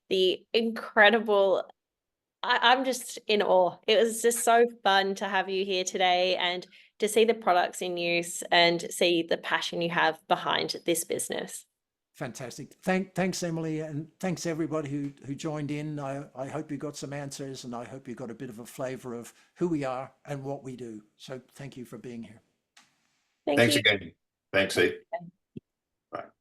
Speaker 1: the incredible, I'm just in awe. It was just so fun to have you here today and to see the products in use and see the passion you have behind this business.
Speaker 2: Fantastic. Thanks, Emily, and thanks everybody who joined in. I hope you got some answers, and I hope you got a bit of a flavour of who we are and what we do. So thank you for being here.
Speaker 1: Thank
Speaker 3: Thanks
Speaker 1: you.
Speaker 3: again. Thanks, Ed. Bye.